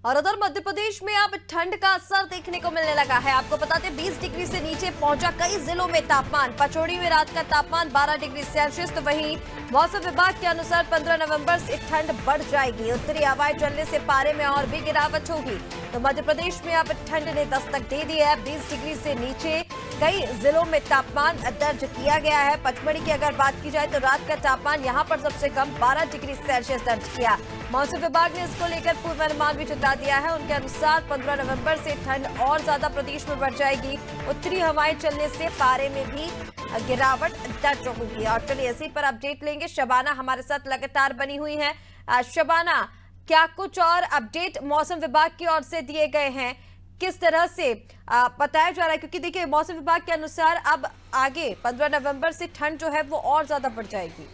और उधर मध्य प्रदेश में अब ठंड का असर देखने को मिलने लगा है। आपको बता दें 20 डिग्री से नीचे पहुंचा कई जिलों में तापमान। पचौड़ी में रात का तापमान 12 डिग्री सेल्सियस। तो वहीं मौसम विभाग के अनुसार 15 नवंबर से ठंड बढ़ जाएगी। उत्तरी हवाएं चलने से पारे में और भी गिरावट होगी। तो मध्य प्रदेश में अब ठंड ने दस्तक दे दी है। 20 डिग्री से नीचे कई जिलों में तापमान दर्ज किया गया है। पचमढ़ी की अगर बात की जाए तो रात का तापमान यहां पर सबसे कम 12 डिग्री सेल्सियस दर्ज किया। मौसम विभाग ने इसको लेकर पूर्वानुमान भी जता दिया है। उनके अनुसार 15 नवंबर से ठंड और ज्यादा प्रदेश में बढ़ जाएगी। उत्तरी हवाएं चलने से पारे में भी गिरावट दर्ज होगी। और चलिए इसी पर अपडेट लेंगे। शबाना हमारे साथ लगातार बनी हुई है। शबाना, क्या कुछ और अपडेट मौसम विभाग की ओर से दिए गए हैं? किस तरह से बताया जा रहा है? क्योंकि देखिए मौसम विभाग के अनुसार अब आगे 15 नवंबर से ठंड जो है वो और ज्यादा बढ़ जाएगी।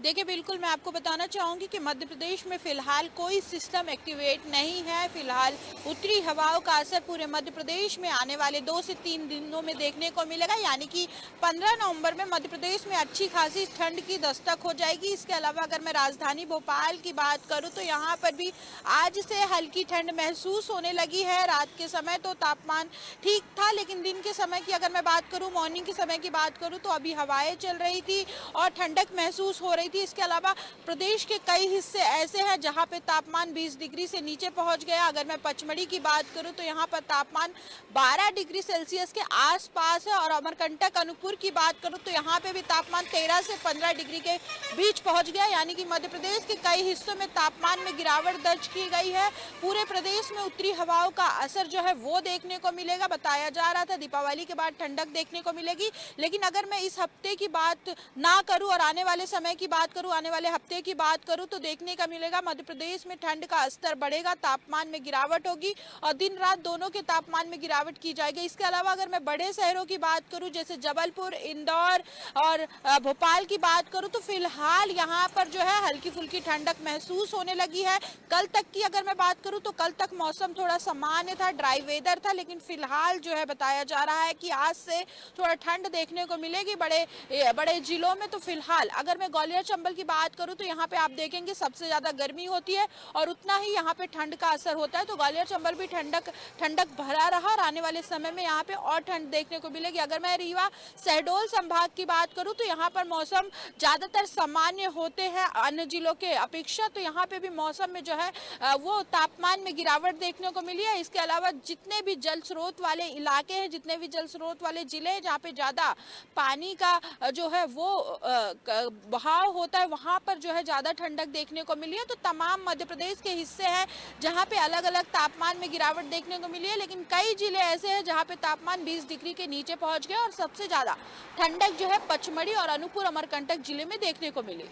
देखिए बिल्कुल मैं आपको बताना चाहूँगी कि मध्य प्रदेश में फिलहाल कोई सिस्टम एक्टिवेट नहीं है। फिलहाल उत्तरी हवाओं का असर पूरे मध्य प्रदेश में आने वाले 2 से 3 दिनों में देखने को मिलेगा, यानी कि 15 नवंबर में मध्य प्रदेश में अच्छी खासी ठंड की दस्तक हो जाएगी। इसके अलावा अगर मैं राजधानी भोपाल की बात करूँ तो यहाँ पर भी आज से हल्की ठंड महसूस होने लगी है। रात के समय तो तापमान ठीक था, लेकिन दिन के समय की अगर मैं बात करूँ, मॉर्निंग के समय की बात करूँ तो अभी हवाएं चल रही थी और ठंडक महसूस हो रही थी। इसके अलावा प्रदेश के कई हिस्से ऐसे हैं जहां पे तापमान 20 डिग्री से नीचे पहुंच गया। अगर मैं पचमढ़ी की बात करूं तो यहां पर तापमान 12 डिग्री सेल्सियस के आसपास है। और अमरकंटक अनूपपुर की बात करूं तो यहां पे भी तापमान 13 से 15 डिग्री के बीच पहुंच गया, यानी कि मध्य प्रदेश के कई हिस्सों में तापमान में गिरावट दर्ज की गई है। पूरे प्रदेश में उत्तरी हवाओं का असर जो है वो देखने को मिलेगा। बताया जा रहा था दीपावली के बाद ठंडक देखने को मिलेगी, लेकिन अगर मैं इस हफ्ते की बात ना करूं और आने वाले समय की बात करूं, आने वाले हफ्ते की बात करूं तो देखने का मिलेगा मध्य प्रदेश में ठंड का स्तर बढ़ेगा, तापमान में गिरावट होगी और दिन रात दोनों के तापमान में गिरावट की जाएगी। इसके अलावा अगर मैं बड़े शहरों की बात करूं जैसे जबलपुर, इंदौर और भोपाल की बात करूं तो फिलहाल यहां पर जो है हल्की फुल्की ठंडक महसूस होने लगी है। कल तक की अगर मैं बात करूं तो कल तक मौसम थोड़ा सामान्य था, ड्राई वेदर था, लेकिन फिलहाल जो है बताया जा रहा है कि आज से थोड़ा ठंड देखने को मिलेगी बड़े जिलों में। तो फिलहाल अगर मैं ग्वालियर चंबल की बात करूं तो यहाँ पे आप देखेंगे सबसे ज्यादा गर्मी होती है और उतना ही यहाँ पे ठंड का असर होता है। तो ग्वालियर चंबल भी ठंडक भरा रहा और आने वाले समय में यहाँ पे और ठंड देखने को मिलेगी। अगर मैं रीवा शहडोल संभाग की बात करूं तो यहाँ पर मौसम ज्यादातर सामान्य होते हैं अन्य जिलों के अपेक्षा। तो यहाँ पे भी मौसम में जो है वो तापमान में गिरावट देखने को मिली है। इसके अलावा जितने भी जल स्रोत वाले इलाके हैं, जितने भी जल स्रोत वाले जिले हैं जहाँ पे ज्यादा पानी का जो है वो बहाव होता है, वहां पर जो है ज्यादा ठंडक देखने को मिली है। तो तमाम मध्य प्रदेश के हिस्से हैं जहां पे अलग अलग तापमान में गिरावट देखने को मिली है, लेकिन कई जिले ऐसे हैं जहां पे तापमान 20 डिग्री के नीचे पहुंच गया और सबसे ज्यादा ठंडक जो है पचमढ़ी और अनूपपुर अमरकंटक जिले में देखने को मिली।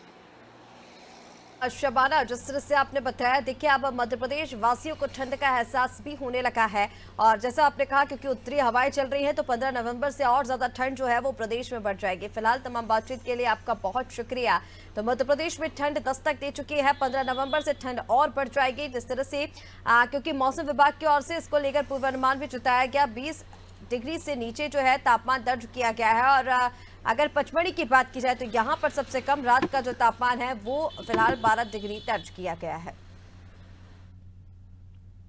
शबाना, जिस तरह से आपने बताया, देखिए अब मध्य प्रदेश वासियों को ठंड का एहसास भी होने लगा है। और जैसा आपने कहा क्योंकि उत्तरी हवाएं चल रही हैं तो 15 नवंबर से और ज्यादा ठंड जो है वो प्रदेश में बढ़ जाएगी। फिलहाल तमाम बातचीत के लिए आपका बहुत शुक्रिया। तो मध्य प्रदेश में ठंड दस्तक दे चुकी है। 15 नवंबर से ठंड और बढ़ जाएगी। जिस तरह से क्योंकि मौसम विभाग की ओर से इसको लेकर पूर्वानुमान भी जताया गया, 20 डिग्री से नीचे जो है तापमान दर्ज किया गया है। और अगर पचमढ़ी की बात की जाए तो यहाँ पर सबसे कम रात का जो तापमान है वो फिलहाल 12 डिग्री दर्ज किया गया है।